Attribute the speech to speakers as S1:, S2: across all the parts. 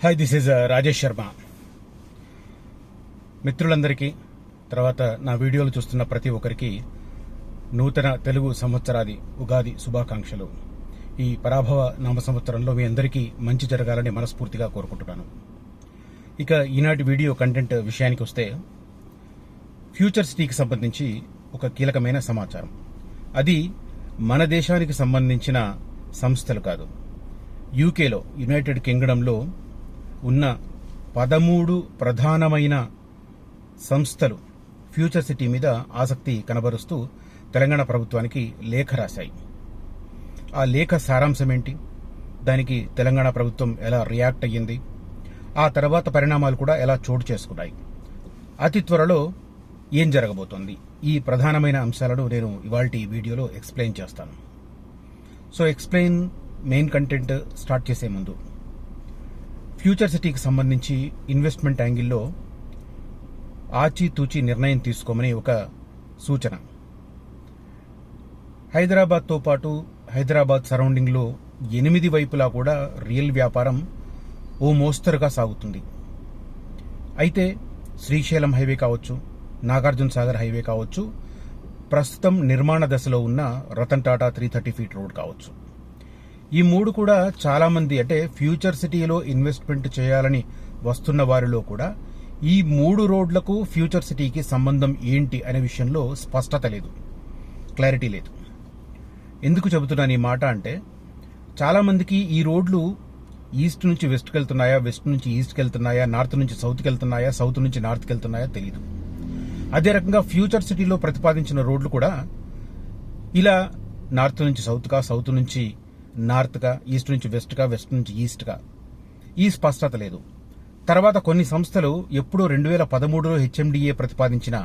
S1: Hi, this is Rajesh Sharma. మిత్రులందరికీ, తర్వాత నా వీడియోలు చూస్తున్న ప్రతి ఒక్కరికి నూతన తెలుగు సంవత్సరాది ఉగాది శుభాకాంక్షలు. ఈ పరాభవ నామ సంవత్సరంలో మీ అందరికీ మంచి జరగాలని మనస్ఫూర్తిగా కోరుకుంటున్నాను. ఇక ఈనాటి వీడియో కంటెంట్ విషయానికి వస్తే, ఫ్యూచర్ సిటీకి సంబంధించి ఒక కీలకమైన సమాచారం. అది మన దేశానికి సంబంధించిన సంస్థలు కాదు. యూకేలో, యునైటెడ్ కింగ్డమ్లో ఉన్న 13 ప్రధానమైన సంస్థలు ఫ్యూచర్ సిటీ మీద ఆసక్తి కనబరుస్తూ తెలంగాణ ప్రభుత్వానికి లేఖ రాశాయి. ఆ లేఖ సారాంశం ఏంటి, దానికి తెలంగాణ ప్రభుత్వం ఎలా రియాక్ట్ అయ్యింది, ఆ తర్వాత పరిణామాలు కూడా ఎలా చోటు చేసుకున్నాయి, అతి త్వరలో ఏం జరగబోతోంది, ఈ ప్రధానమైన అంశాలను నేను ఇవాల్టి వీడియోలో ఎక్స్ప్లెయిన్ చేస్తాను. So explain main content start చేసే ముందు, ఫ్యూచర్ సిటీకి సంబంధించి ఇన్వెస్ట్మెంట్ యాంగిల్లో ఆచితూచి నిర్ణయం తీసుకోమని ఒక సూచన. హైదరాబాద్తో పాటు హైదరాబాద్ సరౌండింగ్లో 8 వైపులా కూడా రియల్ వ్యాపారం ఓ మోస్తరుగా సాగుతుంది. అయితే శ్రీశైలం హైవే కావచ్చు, నాగార్జున సాగర్ హైవే కావచ్చు, ప్రస్తుతం నిర్మాణ దశలో ఉన్న రతన్ టాటా 330 ఫీట్ రోడ్ కావచ్చు, ఈ 3 కూడా చాలా మంది, అంటే ఫ్యూచర్ సిటీలో ఇన్వెస్ట్మెంట్ చేయాలని వస్తున్న వారిలో కూడా ఈ 3 రోడ్లకు ఫ్యూచర్ సిటీకి సంబంధం ఏంటి అనే విషయంలో స్పష్టత లేదు, క్లారిటీ లేదు. ఎందుకు చెబుతున్నాను ఈ మాట అంటే, చాలా మందికి ఈ రోడ్లు ఈస్ట్ నుంచి వెస్ట్కి వెళ్తున్నాయా, వెస్ట్ నుంచి ఈస్ట్కి వెళ్తున్నాయా, నార్త్ నుంచి సౌత్కి వెళ్తున్నాయా, సౌత్ నుంచి నార్త్కి వెళ్తున్నాయా తెలియదు. అదే రకంగా ఫ్యూచర్ సిటీలో ప్రతిపాదించిన రోడ్లు కూడా ఇలా నార్త్ నుంచి సౌత్గా, సౌత్ నుంచి నార్త్గా, ఈస్ట్ నుంచి వెస్ట్గా, వెస్ట్ నుంచి ఈస్ట్గా, ఈ స్పష్టత లేదు. తర్వాత కొన్ని సంస్థలు ఎప్పుడో 2013లో హెచ్ఎండిఏ ప్రతిపాదించిన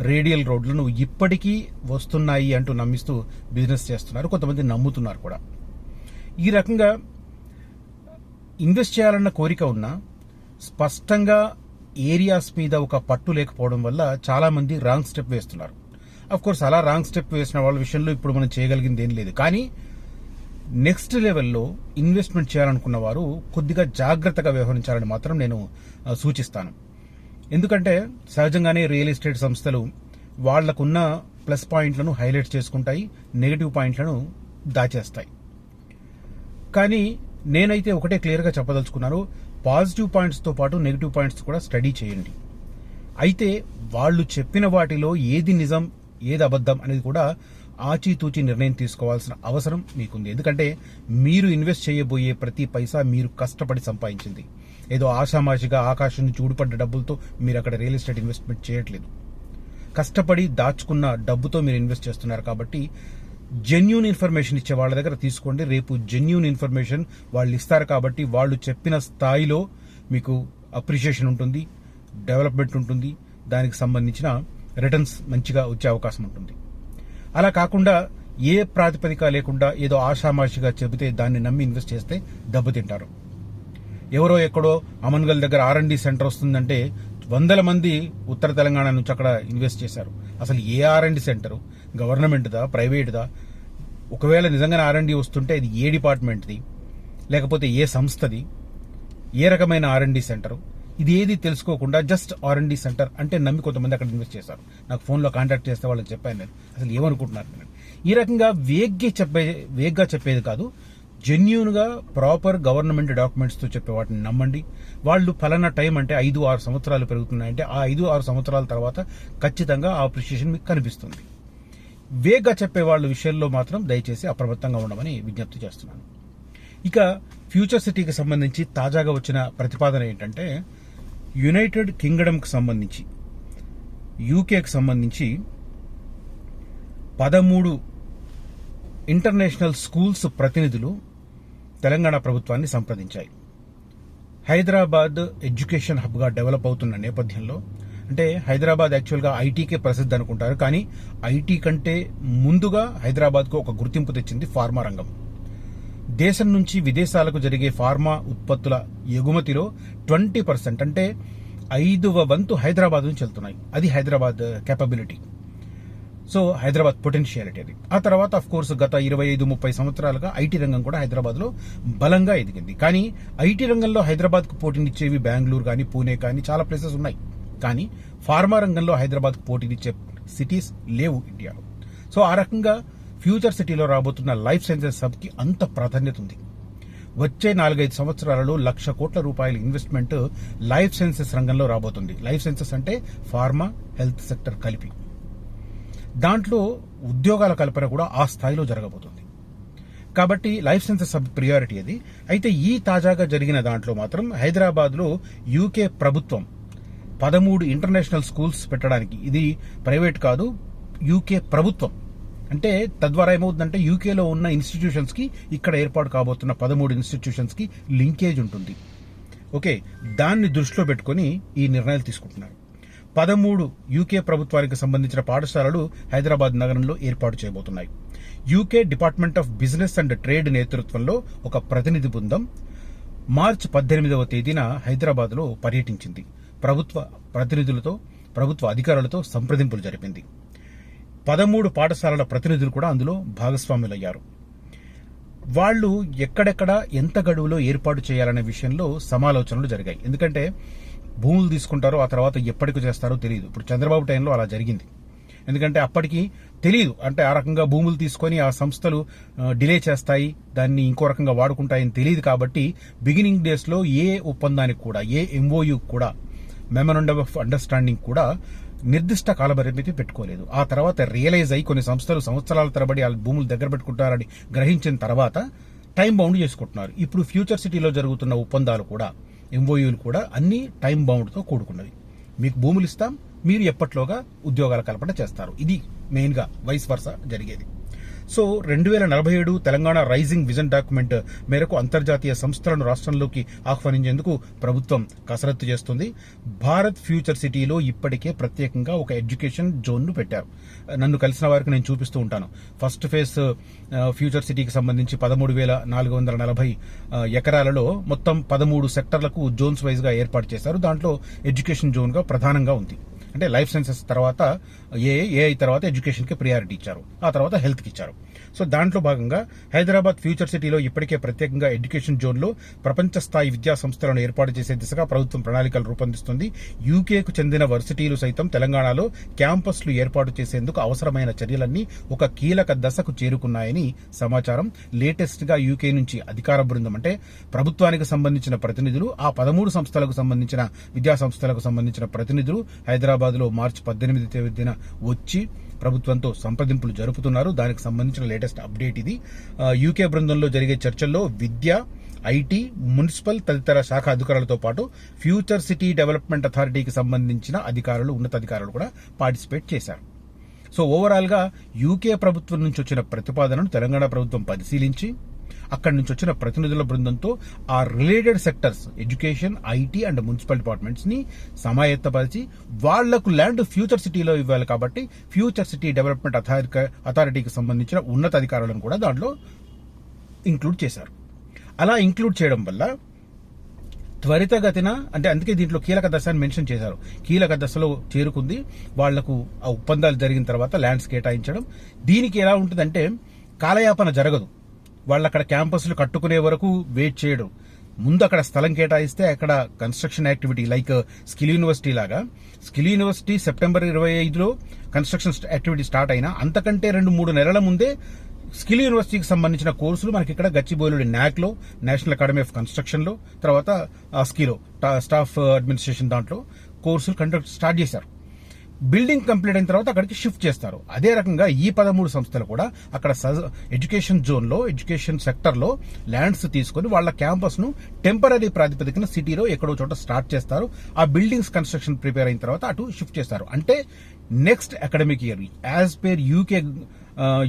S1: రేడియల్ రోడ్లను ఇప్పటికీ వస్తున్నాయి అంటూ నమ్మిస్తూ బిజినెస్ చేస్తున్నారు, కొంతమంది నమ్ముతున్నారు కూడా. ఈ రకంగా ఇన్వెస్ట్ చేయాలన్న కోరిక ఉన్నా స్పష్టంగా ఏరియాస్ మీద ఒక పట్టు లేకపోవడం వల్ల చాలా మంది రాంగ్ స్టెప్ వేస్తున్నారు. అఫ్ కోర్స్ అలా రాంగ్ స్టెప్ వేసిన వాళ్ళ విషయంలో ఇప్పుడు మనం చేయగలిగింది ఏం లేదు. కానీ నెక్స్ట్ లెవెల్లో ఇన్వెస్ట్మెంట్ చేయాలనుకున్న వారు కొద్దిగా జాగ్రత్తగా వ్యవహరించాలని మాత్రం నేను సూచిస్తాను. ఎందుకంటే సహజంగానే రియల్ ఎస్టేట్ సంస్థలు వాళ్లకున్న ప్లస్ పాయింట్లను హైలైట్ చేసుకుంటాయి, నెగిటివ్ పాయింట్లను దాచేస్తాయి. కానీ నేనైతే ఒకటే క్లియర్గా చెప్పదలుచుకున్నాను, పాజిటివ్ పాయింట్స్తో పాటు నెగిటివ్ పాయింట్స్ కూడా స్టడీ చేయండి. అయితే వాళ్ళు చెప్పిన వాటిలో ఏది నిజం, ఏది అబద్ధం అనేది కూడా ఆచితూచి నిర్ణయం తీసుకోవాల్సిన అవసరం మీకుంది. ఎందుకంటే మీరు ఇన్వెస్ట్ చేయబోయే ప్రతి పైసా మీరు కష్టపడి సంపాదించింది. ఏదో ఆషామాషిగా ఆకాశం నుంచి ఊడిపడ్డ డబ్బులతో మీరు అక్కడ రియల్ ఎస్టేట్ ఇన్వెస్ట్మెంట్ చేయట్లేదు. కష్టపడి దాచుకున్న డబ్బుతో మీరు ఇన్వెస్ట్ చేస్తున్నారు. కాబట్టి జెన్యూన్ ఇన్ఫర్మేషన్ ఇచ్చే వాళ్ళ దగ్గర తీసుకోండి. రేపు జెన్యూన్ ఇన్ఫర్మేషన్ వాళ్ళు ఇస్తారు కాబట్టి వాళ్ళు చెప్పిన స్థాయిలో మీకు అప్రిషియేషన్ ఉంటుంది, డెవలప్మెంట్ ఉంటుంది, దానికి సంబంధించిన రిటర్న్స్ మంచిగా వచ్చే అవకాశం ఉంటుంది. అలా కాకుండా ఏ ప్రాతిపదిక లేకుండా ఏదో ఆషామాషిగా చెబితే దాన్ని నమ్మి ఇన్వెస్ట్ చేస్తే దెబ్బతింటారు. ఎవరో ఎక్కడో అమన్గల్ దగ్గర R&D సెంటర్ వస్తుందంటే 100 మంది ఉత్తర తెలంగాణ నుంచి అక్కడ ఇన్వెస్ట్ చేశారు. అసలు ఏ R&D సెంటరు, గవర్నమెంట్దా, ప్రైవేట్దా? ఒకవేళ నిజంగానే R&D వస్తుంటే అది ఏ డిపార్ట్మెంట్ది, లేకపోతే ఏ సంస్థది, ఏ రకమైన R&D సెంటరు, ఇది ఏది తెలుసుకోకుండా జస్ట్ R&D సెంటర్ అంటే నమ్మి కొంతమంది అక్కడ ఇన్వెస్ట్ చేశారు. నాకు ఫోన్లో కాంటాక్ట్ చేస్తే వాళ్ళకి చెప్పాను నేను, అసలు ఏమనుకుంటున్నారు నేను. ఈ రకంగా వేగ్గా చెప్పేది కాదు, జెన్యూన్గా ప్రాపర్ గవర్నమెంట్ డాక్యుమెంట్స్తో చెప్పే వాటిని నమ్మండి. వాళ్ళు ఫలానా టైం అంటే 5-6 సంవత్సరాలు పెరుగుతున్నాయంటే ఆ 5-6 సంవత్సరాల తర్వాత ఖచ్చితంగా ఆ అప్రిషియేషన్ మీకు కనిపిస్తుంది. వేగ్గా చెప్పే వాళ్ళ విషయంలో మాత్రం దయచేసి అప్రమత్తంగా ఉండమని విజ్ఞప్తి చేస్తున్నాను. ఇక ఫ్యూచర్ సిటీకి సంబంధించి తాజాగా వచ్చిన ప్రతిపాదన ఏంటంటే, యునైటెడ్ కింగ్డమ్కి సంబంధించి, యూకేకి సంబంధించి 13 ఇంటర్నేషనల్ స్కూల్స్ ప్రతినిధులు తెలంగాణ ప్రభుత్వాన్ని సంప్రదించాయి. హైదరాబాద్ ఎడ్యుకేషన్ హబ్గా డెవలప్ అవుతున్న నేపథ్యంలో, అంటే హైదరాబాద్ యాక్చువల్గా ఐటీకే ప్రసిద్ధి అనుకుంటారు, కానీ ఐటీ కంటే ముందుగా హైదరాబాద్కు ఒక గుర్తింపు తెచ్చింది ఫార్మా రంగం. దేశం నుంచి విదేశాలకు జరిగే ఫార్మా ఉత్పత్తుల ఎగుమతిలో 20%, అంటే 5వ వంతు హైదరాబాద్ నుంచి వెళ్తున్నాయి. అది Hyderabad capability. So Hyderabad potentiality అది. ఆ తర్వాత అఫ్ కోర్స్ గత 25-30 సంవత్సరాలుగా ఐటీ రంగం కూడా హైదరాబాద్ లో బలంగా ఎదిగింది. కానీ ఐటీ రంగంలో హైదరాబాద్ కు పోటీనిచ్చేవి బెంగళూరు కానీ పూణే కానీ చాలా ప్లేసెస్ ఉన్నాయి. కానీ ఫార్మా రంగంలో హైదరాబాద్ కు పోటీనిచ్చే సిటీస్ లేవు ఇండియాలో. సో ఆ రకంగా ఫ్యూచర్ సిటీలో రాబోతున్న లైఫ్ సైన్సెస్ హబ్ కి అంత ప్రాధాన్యత ఉంది. వచ్చే 4-5 సంవత్సరాలలో 1,00,000 కోట్ల రూపాయల ఇన్వెస్ట్మెంట్ లైఫ్ సైన్సెస్ రంగంలో రాబోతుంది. లైఫ్ సైన్సెస్ అంటే ఫార్మా, హెల్త్ సెక్టర్ కలిపి. దాంట్లో ఉద్యోగాల కల్పన కూడా ఆ స్థాయిలో జరగబోతుంది. కాబట్టి లైఫ్ సైన్సెస్ సబ్ ప్రియారిటీ అది. అయితే ఈ తాజాగా జరిగిన దాంట్లో మాత్రం హైదరాబాద్లో యూకే ప్రభుత్వం 13 ఇంటర్నేషనల్ స్కూల్స్ పెట్టడానికి, ఇది ప్రైవేట్ కాదు, యూకే ప్రభుత్వం, అంటే తద్వారా ఏమవుతుందంటే యూకేలో ఉన్న ఇన్స్టిట్యూషన్స్ కి ఇక్కడ ఏర్పాటు కాబోతున్న 13 ఇన్స్టిట్యూషన్స్ కి లింకేజ్ ఉంటుంది. ఓకే, దాన్ని దృష్టిలో పెట్టుకుని ఈ నిర్ణయాలు తీసుకుంటున్నారు. 13 యూకే ప్రభుత్వానికి సంబంధించిన పాఠశాలలు హైదరాబాద్ నగరంలో ఏర్పాటు చేయబోతున్నాయి. UK department of business and trade నేతృత్వంలో ఒక ప్రతినిధి బృందం మార్చి 18వ తేదీన హైదరాబాద్ లో పర్యటించింది. ప్రభుత్వ ప్రతినిధులతో, ప్రభుత్వ అధికారులతో సంప్రదింపులు జరిపింది. 13 పాఠశాలల ప్రతినిధులు కూడా అందులో భాగస్వాములయ్యారు. వాళ్ళు ఎక్కడెక్కడ ఎంత గడువులో ఏర్పాటు చేయాలనే విషయంలో సమాలోచనలు జరిగాయి. ఎందుకంటే భూములు తీసుకుంటారో ఆ తర్వాత ఎప్పటికి చేస్తారో తెలియదు. ఇప్పుడు చంద్రబాబు టైంలో అలా జరిగింది. ఎందుకంటే అప్పటికి తెలియదు, అంటే ఆ రకంగా భూములు తీసుకొని ఆ సంస్థలు డిలే చేస్తాయి, దాన్ని ఇంకో రకంగా వాడుకుంటాయని తెలియదు. కాబట్టి బిగినింగ్ డేస్ లో ఏ ఒప్పందానికి కూడా, ఏ ఎంఓయూ కూడా, మెమోరాండం ఆఫ్ అండర్స్టాండింగ్ కూడా నిర్దిష్ట కాలపరిమితి పెట్టుకోలేదు. ఆ తర్వాత రియలైజ్ అయ్యి కొన్ని సంస్థలు సంవత్సరాల తరబడి వాళ్ళ భూములు దగ్గర పెట్టుకుంటారని గ్రహించిన తర్వాత టైం బౌండ్ చేసుకుంటున్నారు. ఇప్పుడు ఫ్యూచర్ సిటీలో జరుగుతున్న ఒప్పందాలు కూడా, ఎంఓయూలు కూడా అన్ని టైం బౌండ్ తో కూడుకున్నవి. మీకు భూములు ఇస్తాం, మీరు ఎప్పట్లోగా ఉద్యోగాల కల్పన చేస్తారు. ఇది మెయిన్ గా వైస్ వర్సా జరిగేది. So 2047 Telangana rising vision document మేరకు అంతర్జాతీయ సంస్థలను రాష్ట్రంలోకి ఆహ్వానించేందుకు ప్రభుత్వం కసరత్తు చేస్తుంది. భారత్ ఫ్యూచర్ సిటీలో ఇప్పటికే ప్రత్యేకంగా ఒక ఎడ్యుకేషన్ జోన్ ను పెట్టారు. నన్ను కలిసిన వారికి నేను చూపిస్తూ ఉంటాను. ఫస్ట్ ఫేజ్ ఫ్యూచర్ సిటీకి సంబంధించి 13,440 ఎకరాలలో మొత్తం 13 సెక్టర్లకు జోన్స్ వైజ్ గా ఏర్పాటు చేశారు. దాంట్లో ఎడ్యుకేషన్ జోన్ గా ప్రధానంగా ఉంది. అంటే లైఫ్ సైన్సెస్ తర్వాత ఏఐ తర్వాత ఎడ్యుకేషన్ కి ప్రియారిటీ ఇచ్చారు, ఆ తర్వాత హెల్త్ కి ఇచ్చారు. సో దాంట్లో భాగంగా హైదరాబాద్ ఫ్యూచర్ సిటీలో ఇప్పటికే ప్రత్యేకంగా ఎడ్యుకేషన్ జోన్ లో ప్రపంచ స్థాయి విద్యా సంస్థలను ఏర్పాటు చేసే దిశగా ప్రభుత్వం ప్రణాళికలు రూపొందిస్తుంది. యూకేకు చెందిన వర్సిటీలు సైతం తెలంగాణలో క్యాంపస్లు ఏర్పాటు చేసేందుకు అవసరమైన చర్యలన్నీ ఒక కీలక దశకు చేరుకున్నాయని సమాచారం. లేటెస్ట్ గా యూకే నుంచి అధికార బృందం, అంటే ప్రభుత్వానికి సంబంధించిన ప్రతినిధులు, ఆ 13 సంస్థలకు సంబంధించిన విద్యా సంస్థలకు సంబంధించిన ప్రతినిధులు హైదరాబాద్ లో మార్చి 18వ తేదీన వచ్చి ప్రభుత్వంతో సంప్రదింపులు జరుపుతున్నారు. దానికి సంబంధించిన లేటెస్ట్ అప్డేట్ ఇది. యూకే బృందంలో జరిగే చర్చల్లో విద్య, ఐటీ, మున్సిపల్ తదితర శాఖ అధికారులతో పాటు ఫ్యూచర్ సిటీ డెవలప్మెంట్ అథారిటీకి సంబంధించిన అధికారులు, ఉన్నతాధికారులు కూడా పార్టిసిపేట్ చేశారు. సో ఓవరాల్ గా యూకే ప్రభుత్వం నుంచి వచ్చిన ప్రతిపాదనను తెలంగాణ ప్రభుత్వం పరిశీలించి అక్కడి నుంచి వచ్చిన ప్రతినిధుల బృందంతో ఆ related sectors, education, IT and municipal departments ని సమాయత్తపరిచి వాళ్లకు ల్యాండ్ ఫ్యూచర్ సిటీలో ఇవ్వాలి కాబట్టి ఫ్యూచర్ సిటీ డెవలప్మెంట్ అథారిటీకి సంబంధించిన ఉన్నతాధికారులను కూడా దాంట్లో ఇంక్లూడ్ చేశారు. అలా ఇంక్లూడ్ చేయడం వల్ల త్వరితగతిన, అంటే అందుకే దీంట్లో కీలక దశ అని మెన్షన్ చేశారు, కీలక దశలో చేరుకుంది. వాళ్లకు ఆ ఒప్పందాలు జరిగిన తర్వాత ల్యాండ్స్ కేటాయించడం. దీనికి ఎలా ఉంటుందంటే కాలయాపన జరగదు. వాళ్ళు అక్కడ క్యాంపస్లు కట్టుకునే వరకు వెయిట్ చేయడం. ముందు అక్కడ స్థలం కేటాయిస్తే అక్కడ construction activity, like skill university లాగా, స్కిల్ యూనివర్సిటీ సెప్టెంబర్ 25లో కన్స్ట్రక్షన్ యాక్టివిటీ స్టార్ట్ అయినా అంతకంటే 2-3 నెలల ముందే స్కిల్ యూనివర్సిటీకి సంబంధించిన కోర్సులు మనకి ఇక్కడ గచ్చిబౌలి నాక్ లో, నేషనల్ అకాడమీ ఆఫ్ కన్స్ట్రక్షన్ లో, తర్వాత స్కిలో స్టాఫ్ అడ్మినిస్ట్రేషన్ దాంట్లో కోర్సులు కండక్ట్ స్టార్ట్ చేశారు. బిల్డింగ్ కంప్లీట్ అయిన తర్వాత అక్కడికి షిఫ్ట్ చేస్తారు. అదే రకంగా ఈ 13 సంస్థలు కూడా అక్కడ ఎడ్యుకేషన్ జోన్ లో, ఎడ్యుకేషన్ సెక్టర్ లో ల్యాండ్స్ తీసుకుని వాళ్ళ క్యాంపస్ ను టెంపరీ ప్రాతిపదికన సిటీలో ఎక్కడో చోట స్టార్ట్ చేస్తారు. ఆ బిల్డింగ్స్ కన్స్ట్రక్షన్ ప్రిపేర్ అయిన తర్వాత అటు షిఫ్ట్ చేస్తారు. అంటే నెక్స్ట్ అకాడమిక్ ఇయర్ యాజ్ పేర్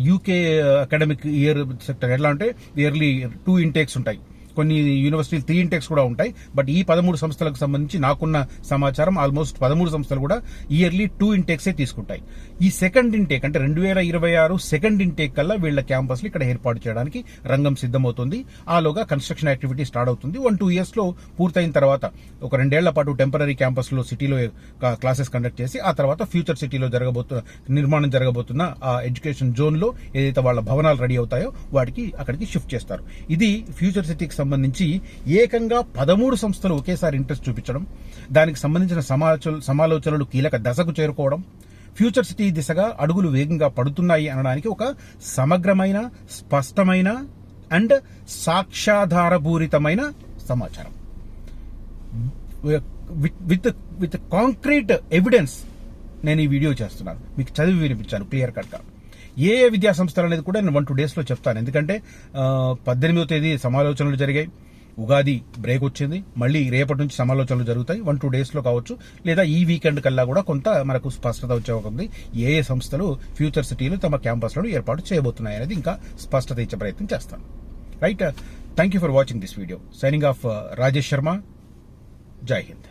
S1: యూకే అకాడమిక్ ఇయర్ సెక్టర్ ఎట్లా అంటే ఇయర్లీ 2 ఇంటేక్స్ ఉంటాయి. కొన్ని యూనివర్సిటీలు 3 ఇంటెక్స్ కూడా ఉంటాయి. బట్ ఈ 13 సంస్థలకు సంబంధించి నాకున్న సమాచారం ఆల్మోస్ట్ 13 సంస్థలు కూడా ఇయర్లీ 2 ఇంటెక్సే తీసుకుంటాయి. ఈ సెకండ్ ఇంటేక్ అంటే 2026 సెకండ్ ఇంటేక్ కల్లా వీళ్ళ క్యాంపస్లు ఇక్కడ ఏర్పాటు చేయడానికి రంగం సిద్ధమవుతుంది. ఆలోగా కన్స్ట్రక్షన్ యాక్టివిటీ స్టార్ట్ అవుతుంది. 1-2 ఇయర్స్ లో పూర్తయిన తర్వాత ఒక 2 ఏళ్ల పాటు టెంపరీ క్యాంపస్ లో సిటీలో క్లాసెస్ కండక్ట్ చేసి ఆ తర్వాత ఫ్యూచర్ సిటీలో నిర్మాణం జరగబోతున్న ఆ ఎడ్యుకేషన్ జోన్ లో ఏదైతే వాళ్ళ భవనాలు రెడీ అవుతాయో వాటికి అక్కడికి షిఫ్ట్ చేస్తారు. ఇది ఫ్యూచర్ సిటీకి సంబంధించి ఏకంగా 13 సంస్థలు ఒకేసారి ఇంట్రెస్ట్ చూపించడం, దానికి సంబంధించిన సమాలోచనలు కీలక దశకు చేరుకోవడం, ఫ్యూచర్ సిటీ దిశగా అడుగులు వేగంగా పడుతున్నాయి అనడానికి ఒక సమగ్రమైన, స్పష్టమైన అండ్ సాక్ష్యాధారపూరితమైన సమాచారం. విత్ కాంక్రీట్ ఎవిడెన్స్ నేను ఈ వీడియో చేస్తున్నాను, మీకు చదివి వినిపించాను క్లియర్ కట్ గా. ఏ విద్యా సంస్థలు అనేది కూడా నేను 1-2 days లో చెప్తాను. ఎందుకంటే 18వ తేదీ సమాలోచనలు జరిగాయి, ఉగాది బ్రేక్ వచ్చింది, మళ్ళీ రేపటి నుంచి సమాలోచనలు జరుగుతాయి. 1-2 days లో కావచ్చు, లేదా ఈ వీకెండ్ కల్లా కూడా కొంత మనకు స్పష్టత వచ్చే ఉంది. ఏ సంస్థలు ఫ్యూచర్ సిటీలు తమ క్యాంపస్లను ఏర్పాటు చేయబోతున్నాయి అనేది ఇంకా స్పష్టత ఇచ్చే ప్రయత్నం చేస్తాను. Right, thank you for watching this video. Signing off Rajesh Sharma. జై హింద్.